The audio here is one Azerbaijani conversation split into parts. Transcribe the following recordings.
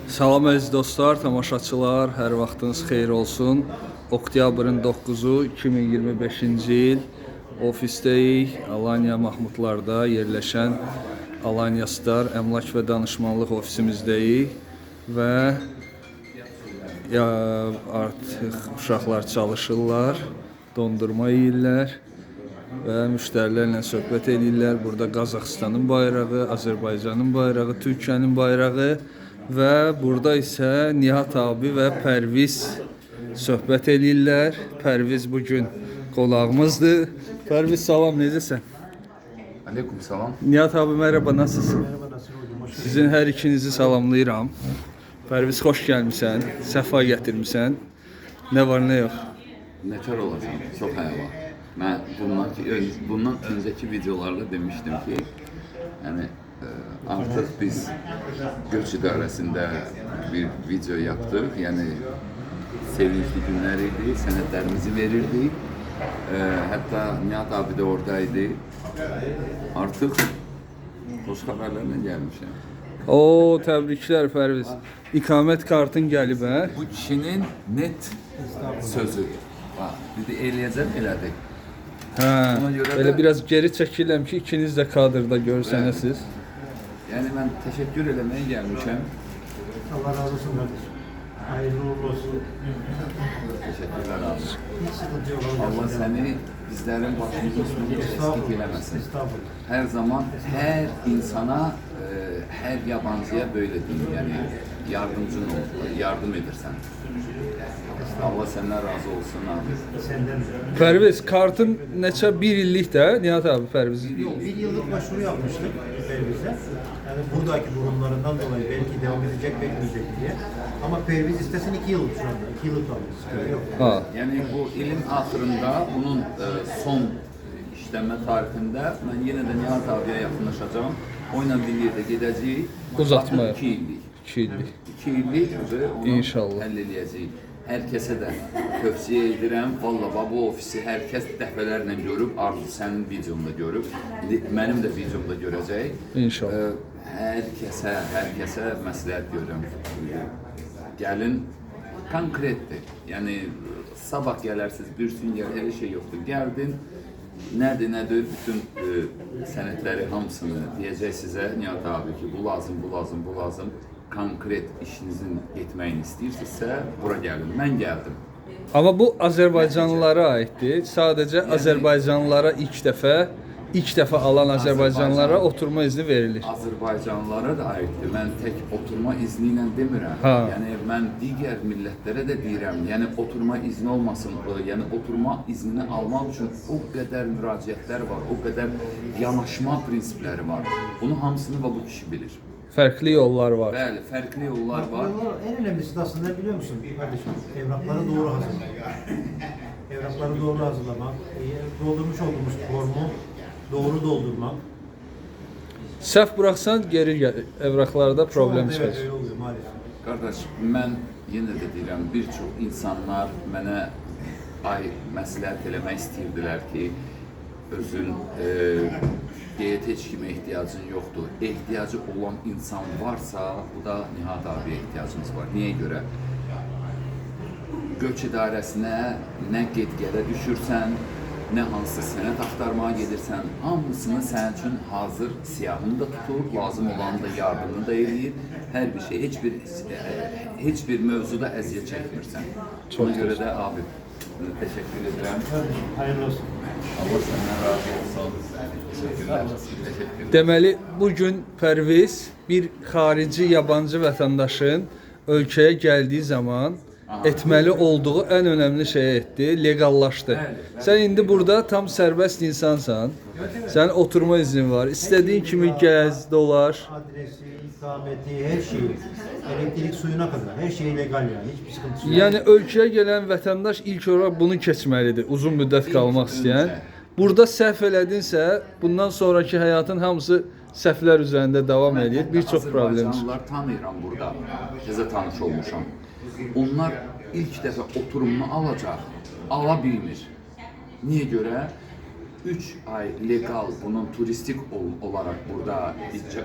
Salam əziz dostlar, tamaşaçılar, hər vaxtınız xeyir olsun. Oktyabrın 9-u 2025-ci il ofisdəyik. Alanya Mahmudlarda yerləşən Alanya Star əmlak və danışmanlıq ofisimizdəyik və artıq uşaqlar çalışırlar, dondurma yeyirlər və müştərilərlə söhbət edirlər. Burada Qazaxıstanın bayrağı, Azərbaycanın bayrağı, Türkiyənin bayrağı və burada isə Nihat abi və Pərviz söhbət edirlər. Pərviz bugün qonağımızdır. Pərviz salam, necəsən? Aleyküm salam. Nihat abi merhaba, nasılsın? Merhaba, nasıl oldun? Sizin hər ikinizi salamlayıram. Pərviz xoş gəlmisən, səfa gətirmisən. Nə var, nə yox? Nəkar olasan, çox həyalı. Mən bundan önceki videolarda demiştim ki, yani artıq biz göç idarəsində bir video yaptık. Yani sevinçli günler idi, sənədlərimizi verirdik. Hatta Nihat abi de oradaydı. Artıq xoş xəbərlərlə gəlmişəm. Oo, təbriklər Pərviz. İqamət kartın gəlib, hə? Bu kişinin net sözü. Bax, dedi eləyəcəm, elədik. Hə, Ona görə belə də- biraz geri çəkiləm ki, ikiniz də kadrda görsənəsiz. Yani ben teşekkür eləməyə gəlmişəm. Allah razı olsun kardeşim. Hayırlı uğurlu olsun. Teşekkürler abi. Hiç sıkıntı yok. Allah seni bizlerin başımızın üstünde tespit eləməsin. Estağfurullah. Her zaman her insana, her yabancıya böyle diyeyim, yani yardım edirsən. Allah senden razı olsun abi. Senden de. Pərviz, kartın neçə bir illik də Nihat abi Pərviz. Yok, bir yıllık başvuru yapmıştık Perviz'e. Yani buradaki durumlarından dolayı belki devam edecek, bekmeyecek diye. Ama Perviz istesin 2 yıllık şu anda. 2 yıllık kalmış. Sıkıntı yok. Ha. Yani bu ilin axırında bunun son işleme tarihinde ben yine de Nihat abiye yakınlaşacağım. Oyla bir yerde gedəcəyik. Uzatmaya. 2 illik. 2 illik. 2 illik ve onu İnşallah. həll eləyəcəyik. Hər kəsə də tövsiyə edirəm. Vallahi bu ofisi hər kəs dəfələrlə görüb, Arzu sənin videonda görüb, mənim də videomda görəcək. İnşallah. Hər kəsə məsləhət görürəm. Gəlin, konkretdir. Yəni sabah gələrsiniz, bir gün gəlir, hər şey yoxdur. Gəldin, nədir, bütün sənədləri hamısını deyəcək sizə Nihat abi ki, bu lazım, bu lazım, bu lazım. Konkret işinizin etməyini istəyirsinizsə, bura gəlin. Mən gəldim. Amma bu Azərbaycanlılara aiddir. Sadəcə Azərbaycanlılara ilk dəfə alan Azərbaycanlılara oturma izni verilir. Azərbaycanlılara da aiddir. Mən tək oturma izni ilə demirəm. Ha. Yəni mən digər millətlərə də deyirəm. Yəni oturma izni olmasın. Yəni oturma iznini almaq üçün o qədər müraciətlər var, o qədər yanaşma prinsipləri var. Bunu hamısını bu kişi bilir. Fərqli yollar var. Bəli, fərqli yollar var. Bunlar en önemlisi de aslında biliyor musun kardeşim? Evrakları doğru hazırlamak. Evrakları doğru hazırlamak. Doldurmuş olduğumuz formu doğru doldurmak. Səhv buraxsan geri gəl. Evraklarda problem Evet, çıxar. öyle oluyor maalesef. Qardaş, mən yenə də deyirəm, bir çox insanlar mənə məsləhət eləmək istəyirdilər ki, özün diyet heç kimə ehtiyacın yoxdur. Ehtiyacı olan insan varsa, bu da Nihat abiyə ehtiyacımız var. Niyə görə? Göç idarəsinə nə get-gələ düşürsən, nə hansı sənəd axtarmağa gedirsən, hamısını sənin üçün hazır siyahını da tutur, lazım olanı da yardımını da eləyir. Hər bir şey, heç bir mövzuda əziyyət çəkmirsən. Ona görə də abi, təşəkkür edirəm. Kardeşim hayırlı olsun. Allah səndən razı olsun. Teşekkürler. Teşekkürler. Deməli, bugün Pərviz bir xarici, yabancı vətəndaşın ölkəyə gəldiyi zaman etməli olduğu ən önəmli şey etdi, legallaşdı. Sən indi burada tam sərbəst insansan. Sənin oturma iznin var. İstədiyin kimi gəz, dolaş. Adresi, ikameti, her şeyi. Elektrik suyuna kadar. Her şey legal yani. Hiçbir sıkıntısı yok. Yəni ölkəyə gələn vətəndaş ilk olaraq bunu keçməlidir, uzun müddət qalmaq istəyən. Burada səhv elədinsə, bundan sonraki həyatın hamısı səhvlər üzərində davam edir. Bir çox problem çıxır. Azərbaycanlılar tanıyıram burada. Təzə tanış olmuşam. Onlar ilk dəfə oturumunu alacaq, ala bilmir. Niyə görə? 3 ay legal, bunun turistik olarak burada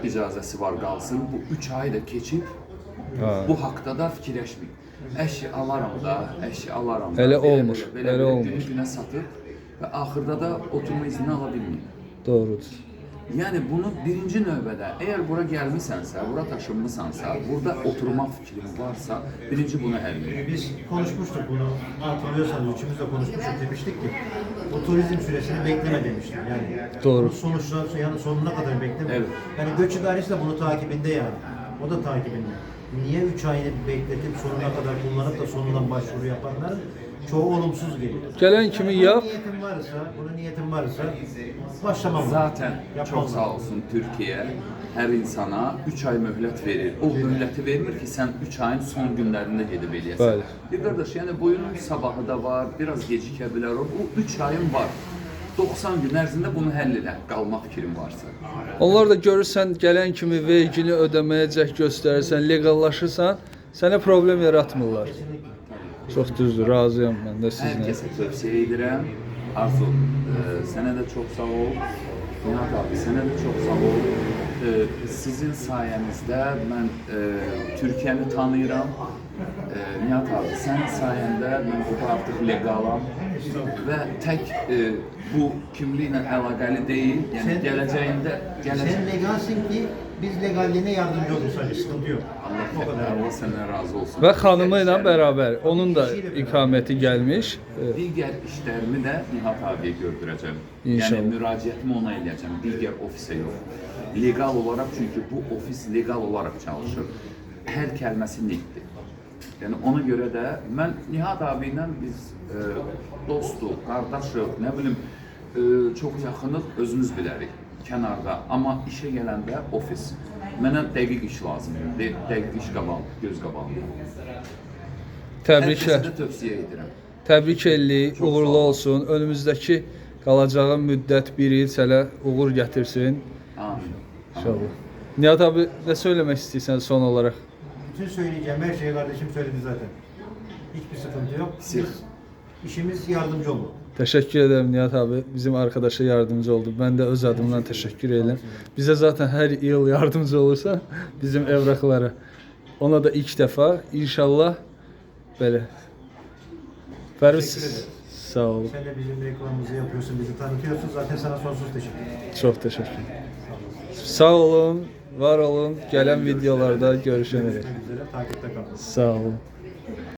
icazəsi var qalsın. Bu 3 ay da keçib Ha. Bu haqda da fikirləşməyin. Əşya alaram da, əşya alaram da. Elə Belə- olmur, belə- elə belə olmur. Günə satıb və axırda da oturma izni ala bilməyim. Doğrudur. Yəni bunu birinci növbədə, əgər bura gəlmisənsə, bura taşınmısansa, burada oturmaq fikrin varsa, birinci bunu həll et. Biz konuşmuştuk bunu, hatırlıyorsanız üçümüz de konuşmuştuk, demiştik ki bu turizm süresini bekleme demiştik. Yani Doğru. bu sonuçlar yani sonuna kadar bekleme. Evet. Yani göç idaresi de bunu takibinde yani. O da takibinde. Niye 3 ayını bekletip sonuna kadar kullanıp da sonundan başvuru yapanların çoğu olumsuz geliyor. Gələn kimi yap. Bunun niyetin varsa başlamam. Zaten Yapmam. çok sağ olsun Türkiye her insana 3 ay möhlət verir. O möhləti vermir ki, sən 3 ayın son günlərində gedib eləyəsən. Bəli. Bir qardaş, yəni boyunun sabahı da var, biraz gecikə bilər o. Bu 3 ayın var. 90 gün ərzində bunu həll edə, qalmaq fikrin varsa. Onlar da görürsən gələn kimi vergini ödəməyəcək göstərirsən, legallaşırsan, sənə problem yaratmırlar. Çox düzdür, razıyam mən də Hər sizinlə. kəsə tövsiyə edirəm. Arzu, sənə də çox sağ ol. Nihat abi, sənə də çox sağ ol. Sizin sayənizdə mən Türkiyəni tanıyıram. Nihat abi, sənin sayəndə mən burada artıq legalam və tək bu kimliklə əlaqəli deyil. Yəni Sən- gələcəyində Sen legalsin ki biz legalliğine yardımcı oluruz sadece, sıkıntı yok. O kadar. Allah səndən razı olsun. Və xanımı ilə bərabər, onun da ikaməti gəlmiş. Digər işlərimi də Nihat abiyə gördürəcəm. İnşallah. Yəni müraciətimi ona eləyəcəm, digər ofisə yox. Legal olaraq, çünki bu ofis legal olaraq çalışır. Hər kəlməsi netdir. Yəni ona görə də mən Nihat abi ilə biz dostuq, qardaşıq, nə bilim çox yaxınıq, özümüz bilərik kənarda. Amma işə gələndə ofis. Mənə dəqiq iş lazımdır, dəqiq iş göz qabağında. Hər Təbriklər. kəsə də tövsiyə edirəm. Təbrik eləyirik, uğurlu olsun. Önümüzdəki qalacağı müddət 1 il sənə uğur gətirsin Amin. inşallah. Nihat abi nə söyləmək istəyirsən son olaraq? Bütün söyleyeceğim her şeyi kardeşim söyledi zaten. Hiçbir sıkıntı yok. Biz işimiz yardımcı olmak. Təşəkkür edirəm Nihat abi. Bizim arkadaşa yardımcı oldu. Mən də öz adımdan təşəkkür edirəm. Bizə zaten hər il yardımcı olursa bizim evraklara. Ona da ilk dəfə inşallah belə. Fərviz Teşekkür ederim. sağ ol. Sen de bizim reklamımızı yapıyorsun, bizi tanıtıyorsun. Zaten sana sonsuz teşekkür ederim. Çox təşəkkür. Sağ olun, var olun. Gələn videolarda görüşənəcək. Görüşmek üzere, takipte kalın. Sağ olun.